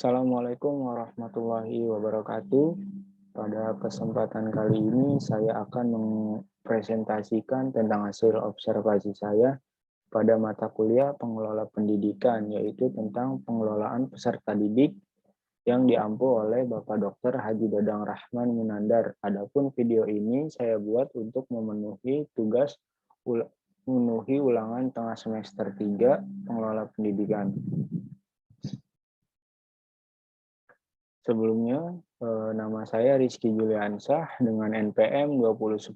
Assalamualaikum warahmatullahi wabarakatuh. Pada kesempatan kali ini saya akan mempresentasikan tentang hasil observasi saya pada mata kuliah pengelola pendidikan, yaitu tentang pengelolaan peserta didik yang diampu oleh Bapak Dr. Haji Dadang Rahman Munandar. Adapun video ini saya buat untuk memenuhi tugas memenuhi ulangan tengah semester 3 pengelola pendidikan. Sebelumnya, nama saya Rizky Juliansah dengan NPM 2010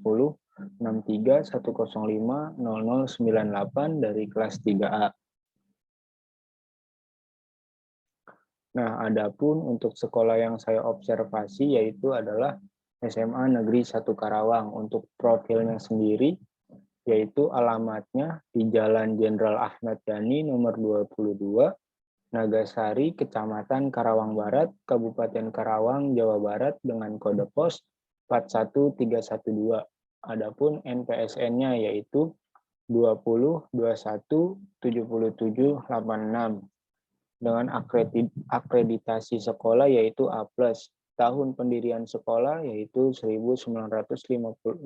6310500098 dari kelas 3A. Nah, adapun untuk sekolah yang saya observasi yaitu adalah SMA Negeri 1 Karawang. Untuk profilnya sendiri, yaitu alamatnya di Jalan Jenderal Ahmad Yani nomor 22, Nagasari, Kecamatan Karawang Barat, Kabupaten Karawang, Jawa Barat dengan kode pos 41312. Adapun NPSN-nya yaitu 20217786 dengan akreditasi sekolah yaitu A+. Tahun pendirian sekolah yaitu 1985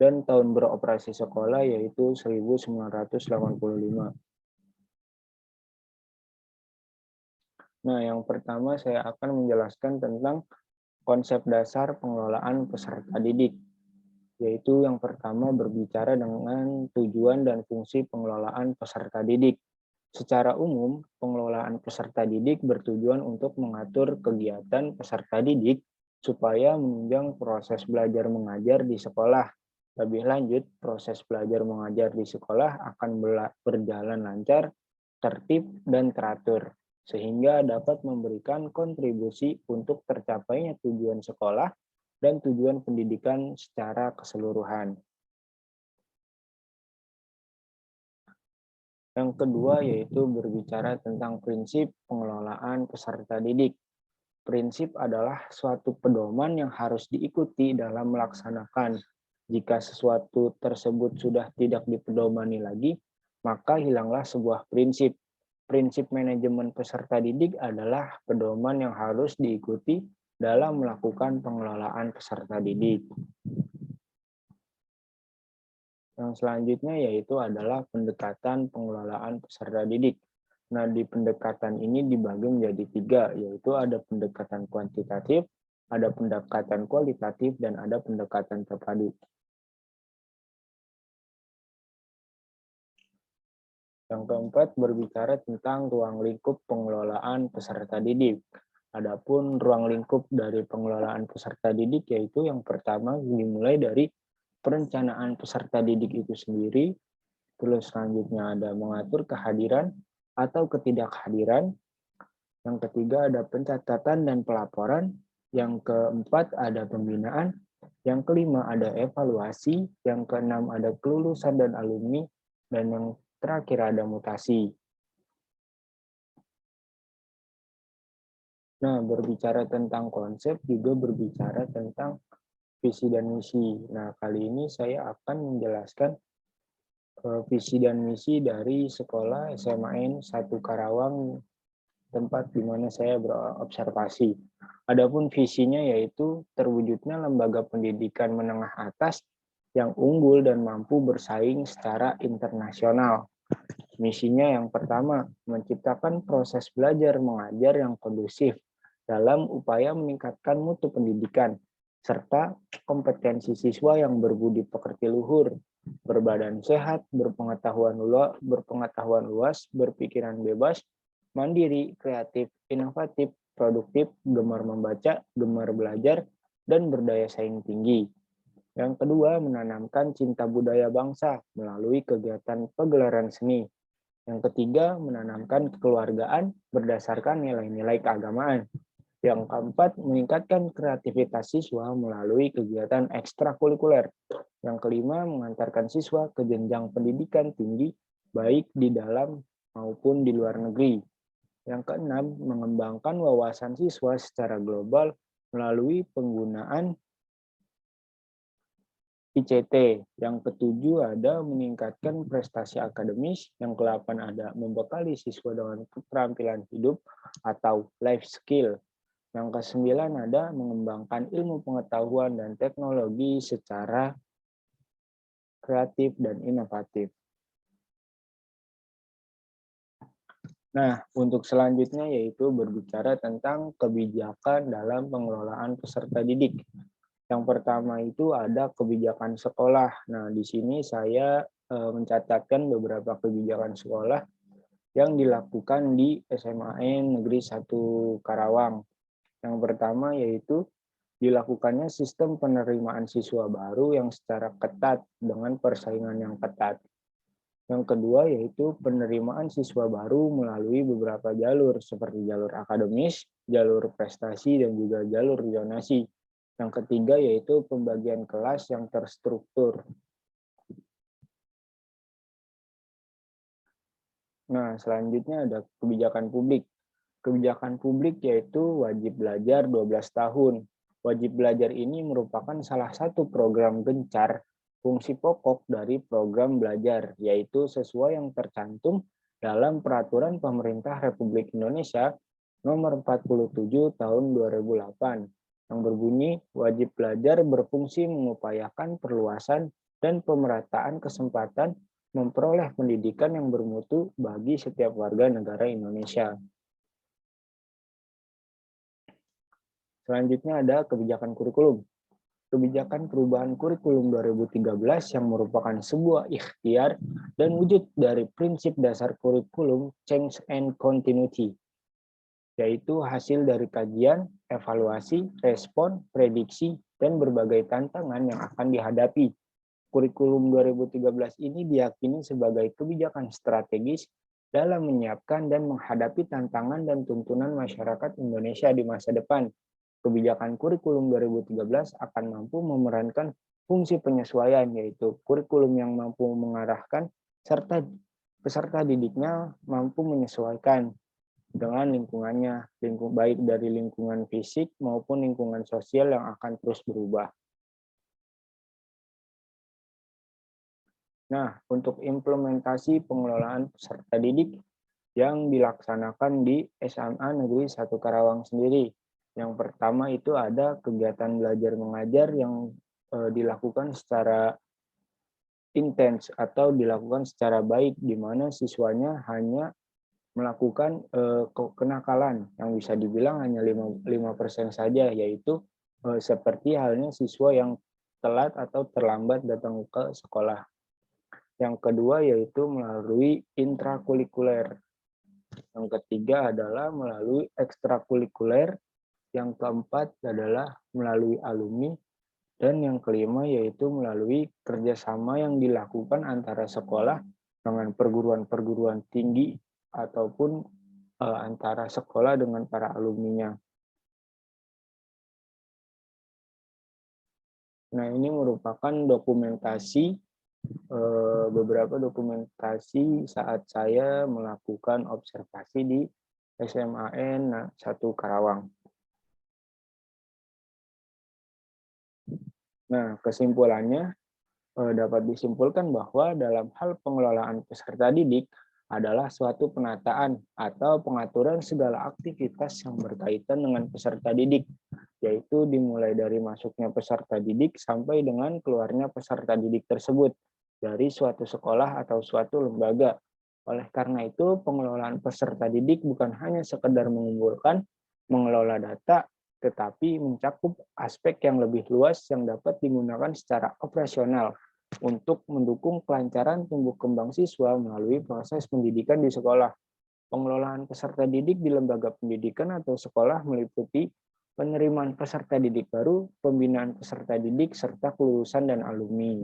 dan tahun beroperasi sekolah yaitu 1985. Nah, yang pertama saya akan menjelaskan tentang konsep dasar pengelolaan peserta didik, yaitu yang pertama berbicara dengan tujuan dan fungsi pengelolaan peserta didik. Secara umum, pengelolaan peserta didik bertujuan untuk mengatur kegiatan peserta didik supaya menunjang proses belajar mengajar di sekolah. Lebih lanjut, proses belajar mengajar di sekolah akan berjalan lancar, tertib, dan teratur, sehingga dapat memberikan kontribusi untuk tercapainya tujuan sekolah dan tujuan pendidikan secara keseluruhan. Yang kedua yaitu berbicara tentang prinsip pengelolaan peserta didik. Prinsip adalah suatu pedoman yang harus diikuti dalam melaksanakan. Jika sesuatu tersebut sudah tidak dipedomani lagi, maka hilanglah sebuah prinsip. Prinsip manajemen peserta didik adalah pedoman yang harus diikuti dalam melakukan pengelolaan peserta didik. Yang selanjutnya yaitu adalah pendekatan pengelolaan peserta didik. Nah, di pendekatan ini dibagi menjadi 3, yaitu ada pendekatan kuantitatif, ada pendekatan kualitatif, dan ada pendekatan terpadu. Yang keempat berbicara tentang ruang lingkup pengelolaan peserta didik. Adapun ruang lingkup dari pengelolaan peserta didik yaitu yang pertama dimulai dari perencanaan peserta didik itu sendiri, terus selanjutnya ada mengatur kehadiran atau ketidakhadiran, yang ketiga ada pencatatan dan pelaporan, yang keempat ada pembinaan, yang kelima ada evaluasi, yang keenam ada kelulusan dan alumni, dan yang terakhir ada mutasi. Nah, berbicara tentang konsep juga berbicara tentang visi dan misi. Nah, kali ini saya akan menjelaskan visi dan misi dari sekolah SMAN 1 Karawang, tempat di mana saya berobservasi. Adapun visinya yaitu terwujudnya lembaga pendidikan menengah atas yang unggul dan mampu bersaing secara internasional. Misinya yang pertama, menciptakan proses belajar mengajar yang kondusif dalam upaya meningkatkan mutu pendidikan, serta kompetensi siswa yang berbudi pekerti luhur, berbadan sehat, berpengetahuan luas, berpikiran bebas, mandiri, kreatif, inovatif, produktif, gemar membaca, gemar belajar, dan berdaya saing tinggi. Yang kedua, menanamkan cinta budaya bangsa melalui kegiatan pegelaran seni. Yang ketiga, menanamkan kekeluargaan berdasarkan nilai-nilai keagamaan. Yang keempat, meningkatkan kreativitas siswa melalui kegiatan ekstrakurikuler. Yang kelima, mengantarkan siswa ke jenjang pendidikan tinggi, baik di dalam maupun di luar negeri. Yang keenam, mengembangkan wawasan siswa secara global melalui penggunaan ICT. Yang ketujuh ada meningkatkan prestasi akademis. Yang ke-8 ada membekali siswa dengan keterampilan hidup atau life skill. Yang ke-9 ada mengembangkan ilmu pengetahuan dan teknologi secara kreatif dan inovatif. Nah, untuk selanjutnya yaitu berbicara tentang kebijakan dalam pengelolaan peserta didik. Yang pertama itu ada kebijakan sekolah. Nah, di sini saya mencatatkan beberapa kebijakan sekolah yang dilakukan di SMAN Negeri 1 Karawang. Yang pertama yaitu dilakukannya sistem penerimaan siswa baru yang secara ketat dengan persaingan yang ketat. Yang kedua yaitu penerimaan siswa baru melalui beberapa jalur seperti jalur akademis, jalur prestasi, dan juga jalur zonasi. Yang ketiga yaitu pembagian kelas yang terstruktur. Nah, selanjutnya ada kebijakan publik. Kebijakan publik yaitu wajib belajar 12 tahun. Wajib belajar ini merupakan salah satu program gencar fungsi pokok dari program belajar, yaitu sesuai yang tercantum dalam Peraturan Pemerintah Republik Indonesia Nomor 47 Tahun 2008 yang berbunyi wajib belajar berfungsi mengupayakan perluasan dan pemerataan kesempatan memperoleh pendidikan yang bermutu bagi setiap warga negara Indonesia. Selanjutnya ada kebijakan kurikulum. Kebijakan perubahan kurikulum 2013 yang merupakan sebuah ikhtiar dan wujud dari prinsip dasar kurikulum change and continuity, yaitu hasil dari kajian, evaluasi, respon, prediksi, dan berbagai tantangan yang akan dihadapi. Kurikulum 2013 ini diyakini sebagai kebijakan strategis dalam menyiapkan dan menghadapi tantangan dan tuntunan masyarakat Indonesia di masa depan. Kebijakan kurikulum 2013 akan mampu memerankan fungsi penyesuaian, yaitu kurikulum yang mampu mengarahkan serta peserta didiknya mampu menyesuaikan dengan lingkungannya, baik dari lingkungan fisik maupun lingkungan sosial yang akan terus berubah. Nah, untuk implementasi pengelolaan peserta didik yang dilaksanakan di SMA Negeri 1 Karawang sendiri. Yang pertama itu ada kegiatan belajar mengajar yang dilakukan secara intens atau dilakukan secara baik, di mana siswanya hanya melakukan kenakalan yang bisa dibilang hanya 5% saja, yaitu seperti halnya siswa yang telat atau terlambat datang ke sekolah. Yang kedua yaitu melalui intrakurikuler. Yang ketiga adalah melalui ekstrakurikuler. Yang keempat adalah melalui alumni. Dan yang kelima yaitu melalui kerjasama yang dilakukan antara sekolah dengan perguruan-perguruan tinggi ataupun antara sekolah dengan para alumninya. Nah, ini merupakan dokumentasi beberapa dokumentasi saat saya melakukan observasi di SMAN 1 Karawang. Nah, kesimpulannya dapat disimpulkan bahwa dalam hal pengelolaan peserta didik adalah suatu penataan atau pengaturan segala aktivitas yang berkaitan dengan peserta didik, yaitu dimulai dari masuknya peserta didik sampai dengan keluarnya peserta didik tersebut dari suatu sekolah atau suatu lembaga. Oleh karena itu, pengelolaan peserta didik bukan hanya sekedar mengumpulkan, mengelola data, tetapi mencakup aspek yang lebih luas yang dapat digunakan secara operasional untuk mendukung kelancaran tumbuh kembang siswa melalui proses pendidikan di sekolah. Pengelolaan peserta didik di lembaga pendidikan atau sekolah meliputi penerimaan peserta didik baru, pembinaan peserta didik, serta kelulusan dan alumni.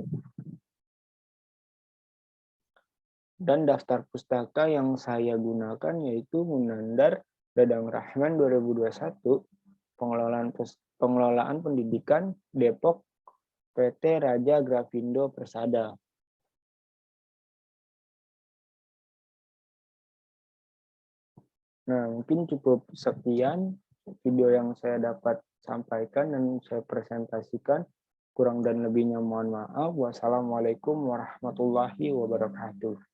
Dan daftar pustaka yang saya gunakan yaitu Munandar Dadang Rahman 2021, pengelolaan pendidikan Depok, PT Raja Grafindo Persada. Nah, mungkin cukup sekian video yang saya dapat sampaikan dan saya presentasikan. Kurang dan lebihnya mohon maaf. Wassalamualaikum warahmatullahi wabarakatuh.